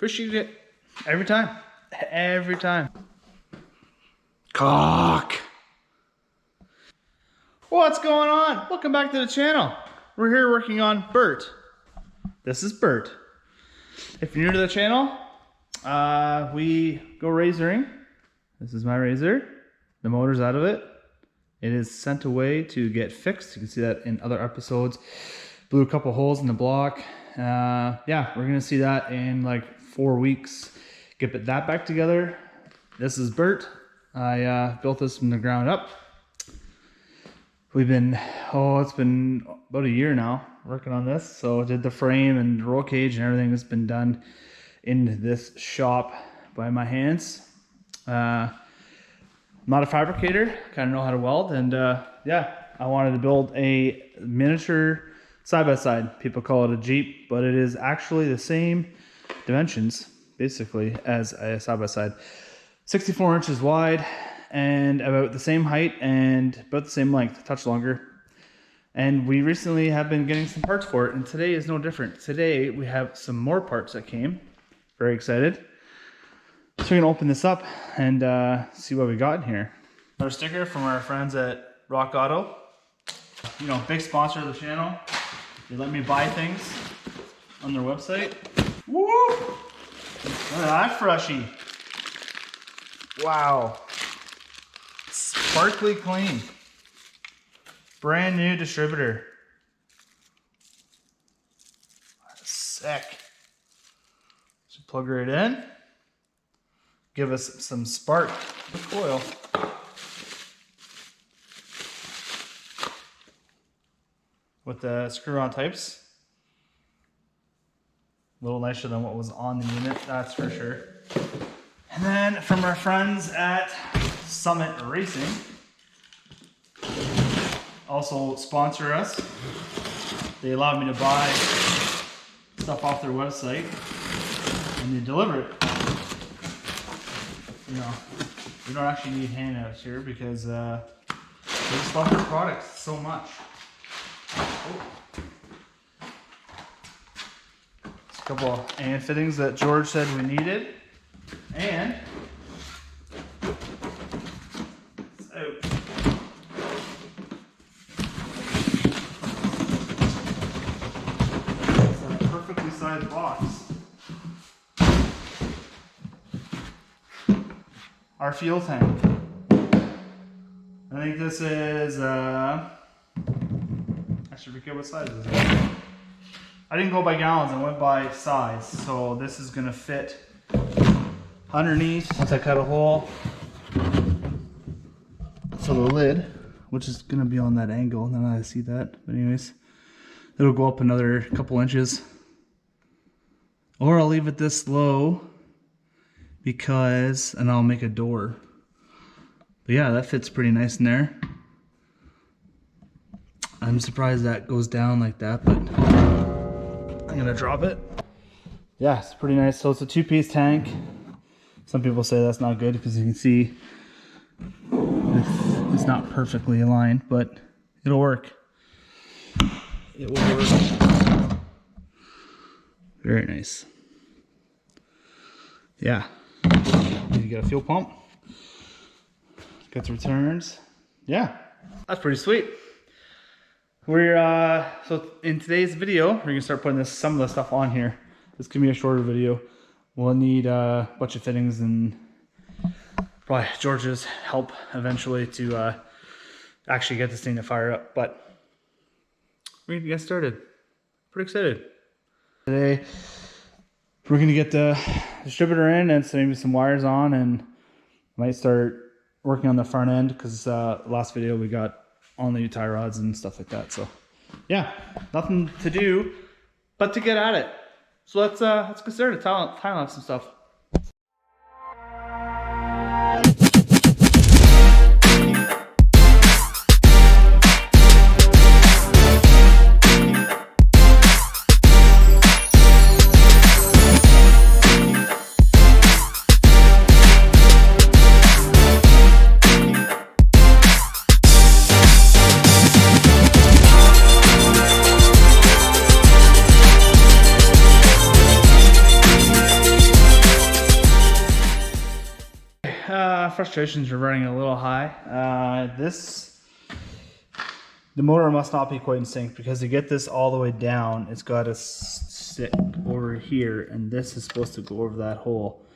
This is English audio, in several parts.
Appreciate it every time. Every time. Cock. What's going on? Welcome back to the channel. We're here working on Bert. This is Bert. If you're new to the channel, we go razoring. This is my razor. The motor's out of it. It is sent away to get fixed. You can see that in other episodes. Blew a couple holes in the block. Yeah, we're gonna see that in like 4 weeks. Get that back together. This is Bert. I built this from the ground up. We've been, it's been about a year now working on this. So I did the frame and roll cage and everything that's been done in this shop by my hands. I'm not a fabricator, kind of know how to weld, and yeah, I wanted to build a miniature side-by-side. People call it a Jeep, but it is actually the same dimensions, basically, as a side-by-side. 64 inches wide, and about the same height, and about the same length, a touch longer. And we recently have been getting some parts for it, and today is no different. Today, we have some more parts that came. Very excited. So we're gonna open this up and see what we got in here. Another sticker from our friends at Rock Auto. You know, big sponsor of the channel. They let me buy things on their website. Woo! Look at that freshie. Wow. Sparkly clean. Brand new distributor. Sick. So plug right in. Give us some spark with coil. With the screw-on types. A little nicer than what was on the unit, that's for sure. And then from our friends at Summit Racing, also sponsor us. They allowed me to buy stuff off their website and they deliver it. You know, we don't actually need handouts here because they just love their products so much. Oh. There's a couple of and fittings that George said we needed. And it's out. It's a perfectly sized box. Our fuel tank. I think this is, I should forget what size this is. I didn't go by gallons, I went by size. So this is gonna fit underneath. Once I cut a hole for the lid, which is gonna be on that angle, and then I see that. But anyways, it'll go up another couple inches. Or I'll leave it this low because, and I'll make a door. But yeah, that fits pretty nice in there. I'm surprised that goes down like that, but I'm gonna drop it. Yeah, it's pretty nice. So it's a 2-piece tank. Some people say that's not good because you can see it's not perfectly aligned, but it'll work. It will work. Very nice. Yeah. Need to get a fuel pump. Got the returns. Yeah, that's pretty sweet. We're so in today's video, we're gonna start putting some of the stuff on here. This can be a shorter video. We'll need a bunch of fittings and probably George's help eventually to actually get this thing to fire up. But we're gonna get started. Pretty excited. Today we're gonna get the distributor in and so maybe some wires on, and might start working on the front end because last video we got on the tie rods and stuff like that. So yeah, nothing to do but to get at it. So let's get started. Time lapse some stuff. frustrations are running a little high. The motor must not be quite in sync, because to get this all the way down, it's got to sit over here, and this is supposed to go over that hole.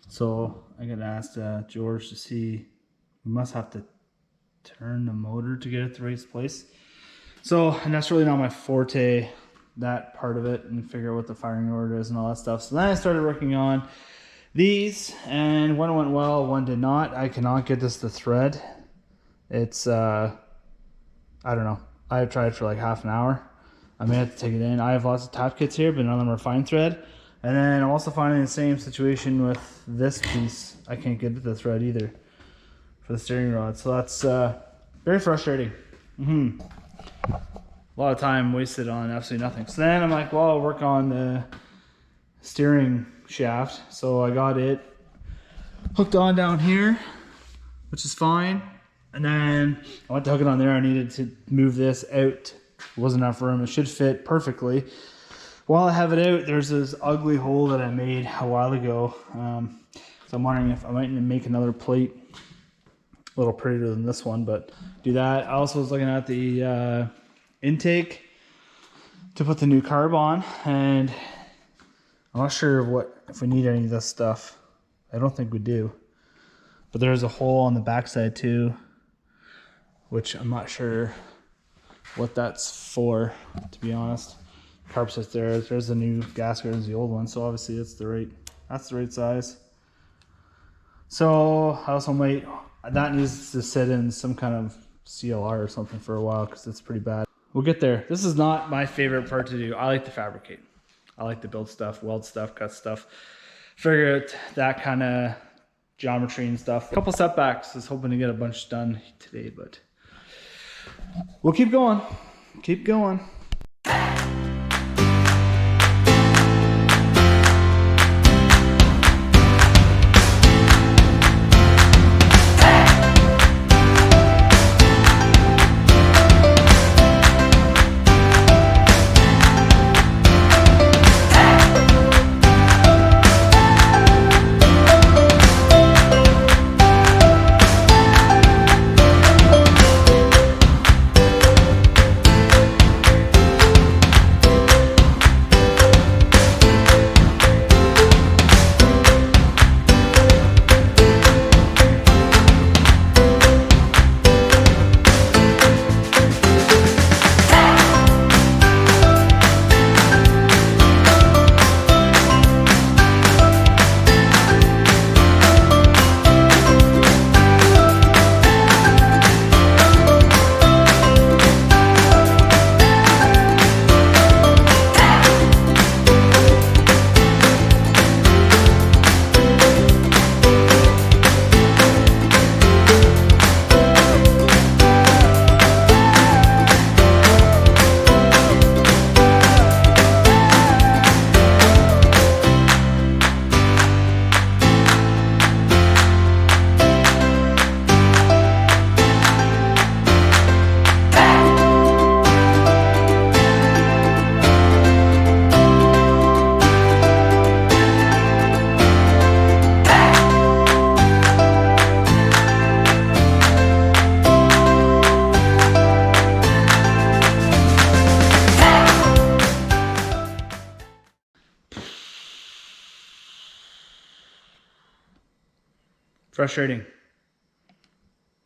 So I'm gonna ask George to see. We must have to turn the motor to get it to the right place. So, and that's really not my forte, that part of it, and figure out what the firing order is and all that stuff. So then I started working on these, and one went well, one did not. I cannot get this to thread. It's I don't know. I've tried for like half an hour. I may have to take it in. I have lots of tap kits here, but none of them are fine thread. And then I'm also finding the same situation with this piece. I can't get it to thread either for the steering rod. So that's very frustrating. A lot of time wasted on absolutely nothing. So then I'm like, well, I'll work on the steering shaft. So I got it hooked on down here, which is fine. And then I went to hook it on there. I needed to move this out. There wasn't enough room. It should fit perfectly. While I have it out, there's this ugly hole that I made a while ago. So I'm wondering if I might make another plate, a little prettier than this one, but do that. I also was looking at the intake to put the new carb on, and I'm not sure if we need any of this stuff. I don't think we do. But there's a hole on the backside too, which I'm not sure what that's for, to be honest. Carb sits there. There's the new gasket, there's the old one, so obviously that's the right size. So I also that needs to sit in some kind of CLR or something for a while, because it's pretty bad. We'll get there. This is not my favorite part to do. I like to fabricate. I like to build stuff, weld stuff, cut stuff, figure out that kind of geometry and stuff. A couple setbacks. I was hoping to get a bunch done today, but we'll keep going. Keep going. Frustrating.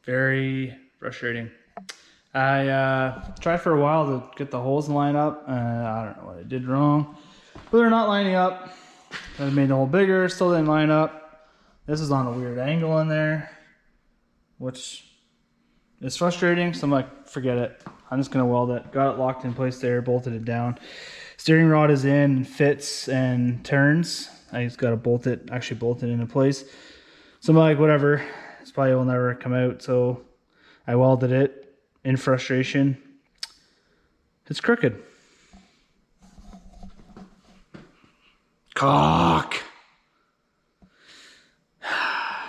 Very frustrating. I tried for a while to get the holes lined up. I don't know what I did wrong, but they're not lining up. I made the hole bigger, still didn't line up. This is on a weird angle in there, which is frustrating. So I'm like, forget it. I'm just gonna weld it. Got it locked in place there, bolted it down. Steering rod is in, fits and turns. I just gotta bolt it into place. So I'm like, whatever, this probably will never come out. So I welded it in frustration. It's crooked. Cock.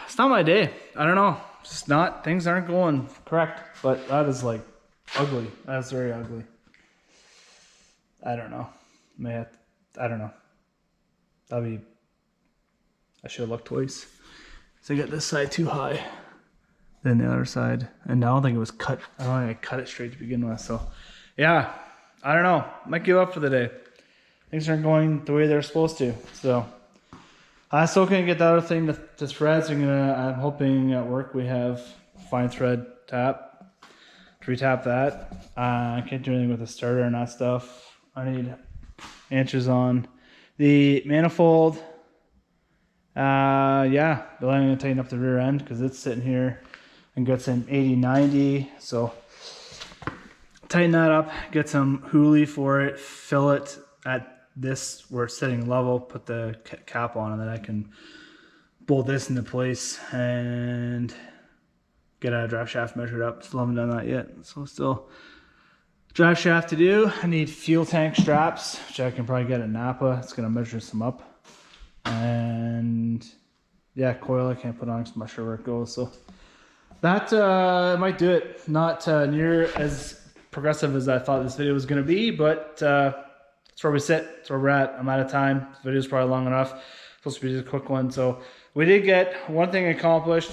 It's not my day. I don't know. It's just not, things aren't going correct. But that is like ugly. That's very ugly. I don't know. I don't know. I should have looked twice. So I got this side too high. Then the other side. And I don't think it was cut. I don't think I cut it straight to begin with. So yeah, I don't know. Might give up for the day. Things aren't going the way they're supposed to. So I still can't get the other thing to thread. So I'm hoping at work we have fine thread tap to retap that. I can't do anything with the starter and that stuff. I need answers on the manifold. Yeah, but I'm gonna tighten up the rear end because it's sitting here and got some 80-90. So tighten that up, get some hoolie for it, fill it at this where it's sitting level, put the cap on, and then I can bolt this into place and get a drive shaft measured up. Still haven't done that yet, so still drive shaft to do. I need fuel tank straps, which I can probably get at Napa. It's gonna measure some up. And yeah, coil I can't put on because I'm not sure where it goes. So that might do it. Not near as progressive as I thought this video was gonna be, but that's where we sit. That's where we're at. I'm out of time. This video's probably long enough. It's supposed to be just a quick one. So we did get one thing accomplished,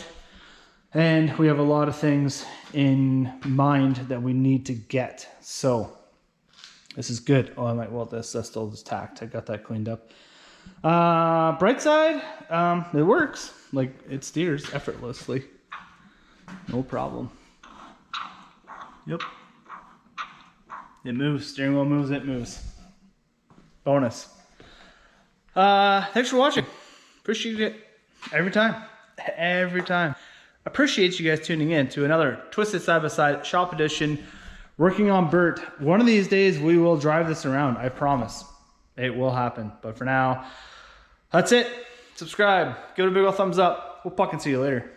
and we have a lot of things in mind that we need to get. So this is good. Oh, I might weld this. That's still just tacked. I got that cleaned up. Bright side, it works. Like, it steers effortlessly. No problem. Yep. It moves. Steering wheel moves, it moves. Bonus. Thanks for watching. Appreciate it every time. Every time. Appreciate you guys tuning in to another Twisted Side by Side Shop Edition. Working on Bert. One of these days we will drive this around. I promise. It will happen. But for now, that's it. Subscribe. Give it a big old thumbs up. We'll fucking see you later.